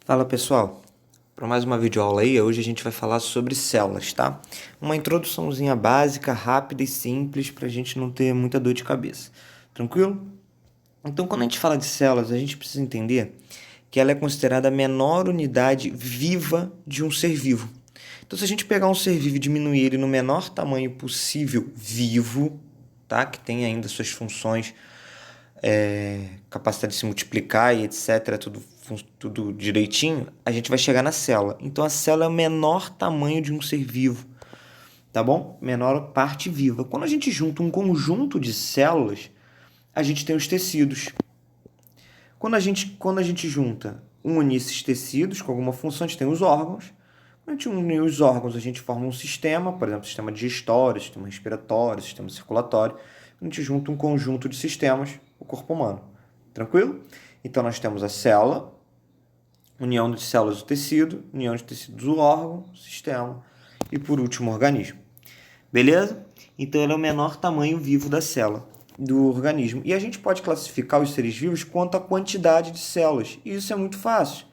Fala pessoal, para mais uma videoaula aí, hoje a gente vai falar sobre células, tá? Uma introduçãozinha básica, rápida e simples para a gente não ter muita dor de cabeça, tranquilo? Então, quando a gente fala de células, a gente precisa entender que ela é considerada a menor unidade viva de um ser vivo. Então, se a gente pegar um ser vivo e diminuir ele no menor tamanho possível vivo, tá? Que tem ainda suas funções, capacidade de se multiplicar e etc., tudo direitinho, a gente vai chegar na célula. Então a célula é o menor tamanho de um ser vivo, tá bom? Menor parte viva. Quando a gente junta um conjunto de células, a gente tem os tecidos. Quando a gente une esses tecidos com alguma função, a gente tem os órgãos. Quando a gente une os órgãos, a gente forma um sistema, por exemplo, sistema digestório, sistema respiratório, sistema circulatório. Quando a gente junta um conjunto de sistemas, o corpo humano. Tranquilo? Então nós temos a célula, união de células do tecido, união de tecidos do órgão, sistema e por último o organismo. Beleza? Então ele é o menor tamanho vivo da célula do organismo. E a gente pode classificar os seres vivos quanto à quantidade de células. E isso é muito fácil.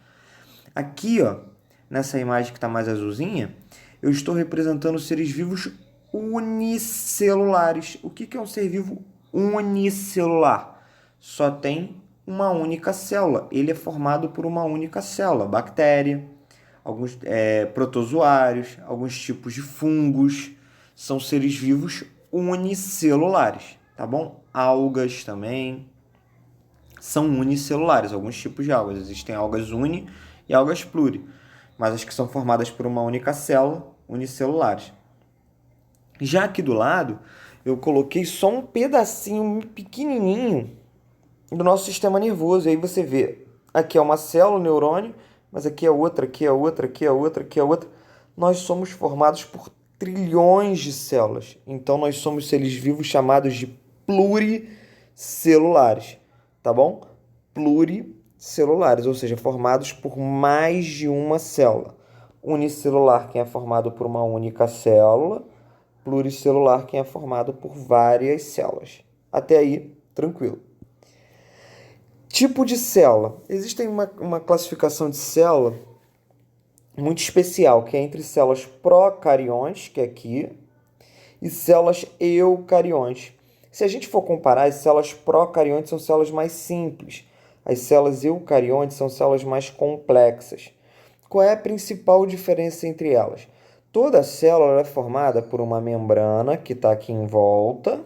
Aqui, ó, nessa imagem que está mais azulzinha, eu estou representando seres vivos unicelulares. O que é um ser vivo unicelular? Só tem uma única célula. Ele é formado por uma única célula. Bactéria, alguns protozoários, alguns tipos de fungos. São seres vivos unicelulares, tá bom? Algas também são unicelulares, alguns tipos de algas. Existem algas uni e algas pluri, mas as que são formadas por uma única célula, unicelulares. Já aqui do lado, eu coloquei só um pedacinho pequenininho do nosso sistema nervoso. E aí você vê, aqui é uma célula, um neurônio, mas aqui é outra, aqui é outra, aqui é outra, aqui é outra. Nós somos formados por trilhões de células. Então nós somos seres vivos chamados de pluricelulares, tá bom? Pluricelulares, ou seja, formados por mais de uma célula. Unicelular, quem é formado por uma única célula. Pluricelular, quem é formado por várias células. Até aí, tranquilo. Tipo de célula. Existe uma classificação de célula muito especial, que é entre células procariões, que é aqui, e células eucariontes. Se a gente for comparar, as células procariontes são células mais simples. As células eucariontes são células mais complexas. Qual é a principal diferença entre elas? Toda célula é formada por uma membrana, que está aqui em volta,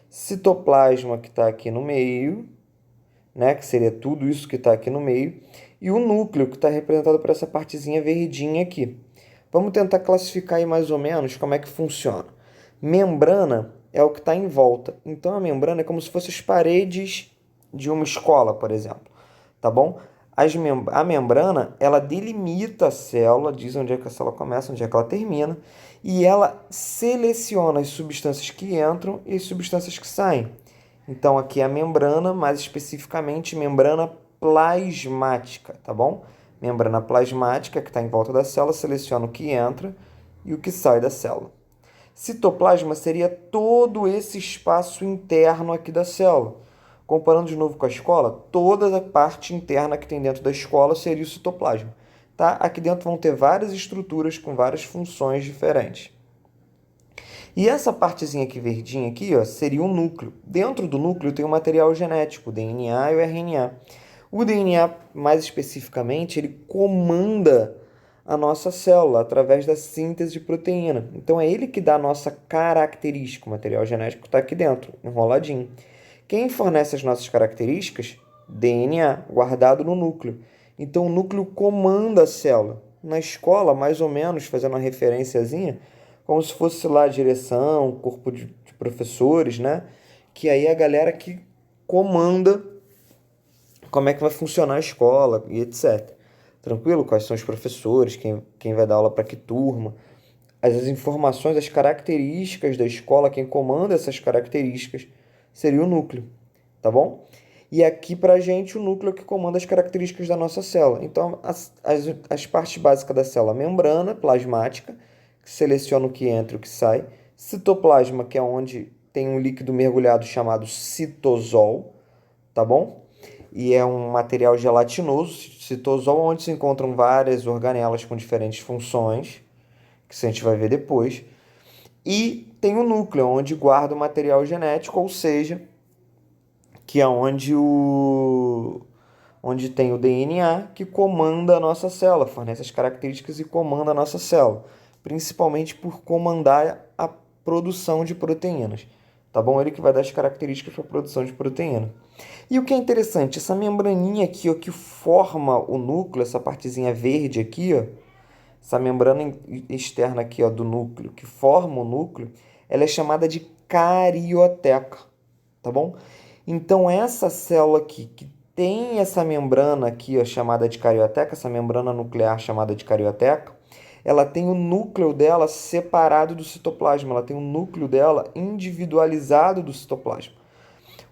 citoplasma, que está aqui no meio, né, que seria tudo isso que está aqui no meio, e o núcleo, que está representado por essa partezinha verdinha aqui. Vamos tentar classificar aí mais ou menos como é que funciona. Membrana é o que está em volta. Então, a membrana é como se fossem as paredes de uma escola, por exemplo. Tá bom? A membrana, ela delimita a célula, diz onde é que a célula começa, onde é que ela termina, e ela seleciona as substâncias que entram e as substâncias que saem. Então, aqui é a membrana, mais especificamente membrana plasmática, tá bom? Membrana plasmática, que está em volta da célula, seleciona o que entra e o que sai da célula. Citoplasma seria todo esse espaço interno aqui da célula. Comparando de novo com a escola, toda a parte interna que tem dentro da escola seria o citoplasma. Tá? Aqui dentro vão ter várias estruturas com várias funções diferentes. E essa partezinha aqui verdinha aqui, ó, seria o núcleo. Dentro do núcleo tem o material genético, o DNA e o RNA. O DNA, mais especificamente, ele comanda a nossa célula através da síntese de proteína. Então é ele que dá a nossa característica. O material genético está aqui dentro, enroladinho. Quem fornece as nossas características? DNA, guardado no núcleo. Então o núcleo comanda a célula. Na escola, mais ou menos, fazendo uma referenciazinha, como se fosse lá a direção, corpo de professores, né? Que aí é a galera que comanda como é que vai funcionar a escola e etc. Tranquilo? Quais são os professores, quem vai dar aula para que turma. As informações, as características da escola, quem comanda essas características seria o núcleo, tá bom? E aqui para a gente o núcleo que comanda as características da nossa célula. Então, as partes básicas da célula, membrana plasmática, que seleciona o que entra e o que sai. Citoplasma, que é onde tem um líquido mergulhado chamado citosol, tá bom? e é um material gelatinoso, citosol, onde se encontram várias organelas com diferentes funções, que a gente vai ver depois. E tem o núcleo, onde guarda o material genético, ou seja, que é onde tem o DNA que comanda a nossa célula, fornece as características e comanda a nossa célula, principalmente por comandar a produção de proteínas. Tá bom? Ele que vai dar as características para a produção de proteína. E o que é interessante, essa membraninha aqui, ó, que forma o núcleo, essa partezinha verde aqui, ó, essa membrana externa aqui, ó, do núcleo, que forma o núcleo, ela é chamada de carioteca, tá bom? Então, essa célula aqui, que tem essa membrana aqui, ó, chamada de carioteca, essa membrana nuclear chamada de carioteca, ela tem o núcleo dela separado do citoplasma, ela tem o núcleo dela individualizado do citoplasma.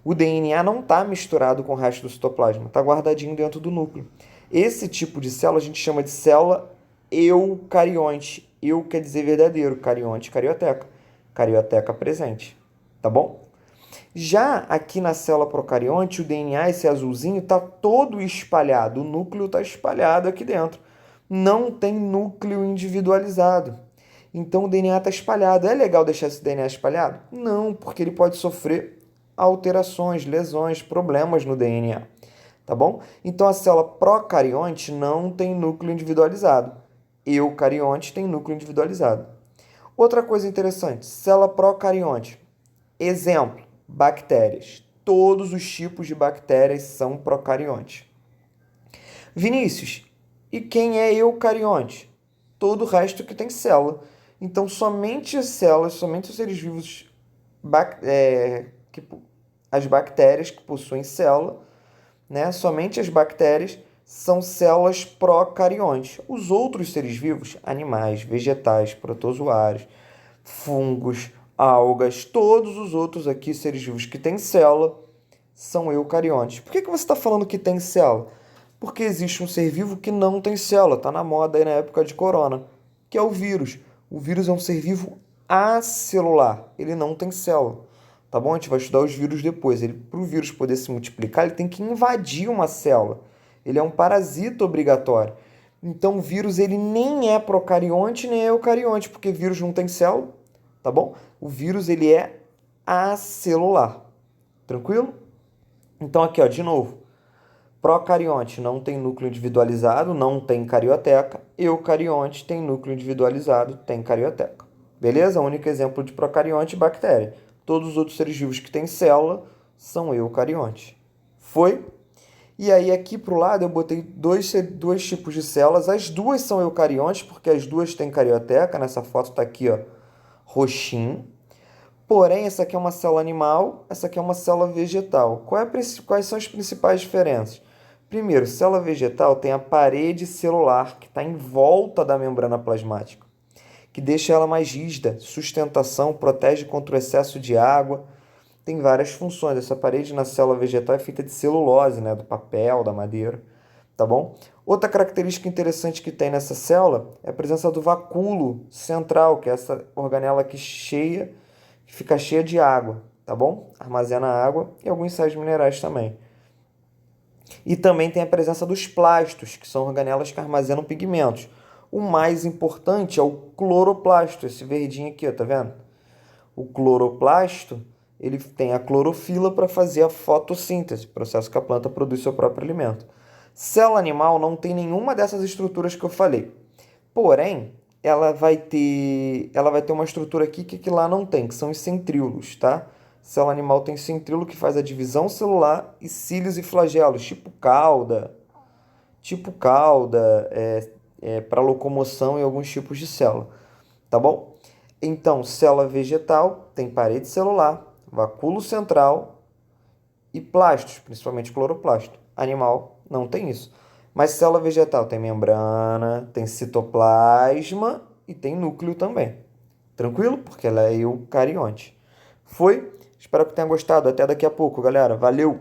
O DNA não está misturado com o resto do citoplasma, está guardadinho dentro do núcleo. Esse tipo de célula a gente chama de célula eucarionte. Eu quer dizer verdadeiro, carionte, carioteca. Carioteca presente, tá bom? Já aqui na célula procarionte, o DNA, esse azulzinho, está todo espalhado. O núcleo está espalhado aqui dentro. Não tem núcleo individualizado. Então o DNA está espalhado. É legal deixar esse DNA espalhado? Não, porque ele pode sofrer alterações, lesões, problemas no DNA. Tá bom? Então a célula procarionte não tem núcleo individualizado. Eucarionte tem núcleo individualizado. Outra coisa interessante, célula procarionte. Exemplo, bactérias. Todos os tipos de bactérias são procariontes. Vinícius, e quem é eucarionte? Todo o resto que tem célula. Então, somente as células, somente os seres vivos, as bactérias que possuem célula, né? Somente as bactérias são células procariontes. Os outros seres vivos, animais, vegetais, protozoários, fungos, algas, todos os outros aqui seres vivos que têm célula são eucariontes. Por que você está falando que tem célula? Porque existe um ser vivo que não tem célula, está na moda aí na época de corona, que é o vírus. O vírus é um ser vivo acelular, ele não tem célula. Tá bom? A gente vai estudar os vírus depois. Para o vírus poder se multiplicar, ele tem que invadir uma célula. Ele é um parasita obrigatório. Então o vírus ele nem é procarionte nem é eucarionte, porque vírus não tem célula, tá bom? O vírus ele é acelular. Tranquilo? Então aqui, ó, de novo. Procarionte não tem núcleo individualizado, não tem carioteca. Eucarionte tem núcleo individualizado, tem carioteca. Beleza? O único exemplo de procarionte é bactéria. Todos os outros seres vivos que têm célula são eucariontes. Foi? E aí aqui para o lado eu botei dois tipos de células. As duas são eucariontes, porque as duas têm carioteca. Nessa foto está aqui, ó, roxinho. Porém, essa aqui é uma célula animal, essa aqui é uma célula vegetal. Quais são as principais diferenças? Primeiro, célula vegetal tem a parede celular, que está em volta da membrana plasmática, que deixa ela mais rígida, sustentação, protege contra o excesso de água. Tem várias funções. Essa parede na célula vegetal é feita de celulose, né, do papel, da madeira, tá bom? Outra característica interessante que tem nessa célula é a presença do vacúolo central, que é essa organela aqui cheia, que fica cheia de água, tá bom? Armazena água e alguns sais minerais também. E também tem a presença dos plastos, que são organelas que armazenam pigmentos. O mais importante é o cloroplasto, esse verdinho aqui, ó, tá vendo? O cloroplasto, ele tem a clorofila para fazer a fotossíntese, processo que a planta produz seu próprio alimento. Célula animal não tem nenhuma dessas estruturas que eu falei. Porém, ela vai ter uma estrutura aqui que lá não tem, que são os centríolos, tá? Célula animal tem centríolo que faz a divisão celular e cílios e flagelos, tipo cauda, para locomoção em alguns tipos de célula, tá bom? Então, célula vegetal tem parede celular, vacúolo central e plastos, principalmente cloroplasto. Animal não tem isso. Mas célula vegetal tem membrana, tem citoplasma e tem núcleo também. Tranquilo? Porque ela é eucarionte. Foi? Espero que tenha gostado. Até daqui a pouco, galera. Valeu!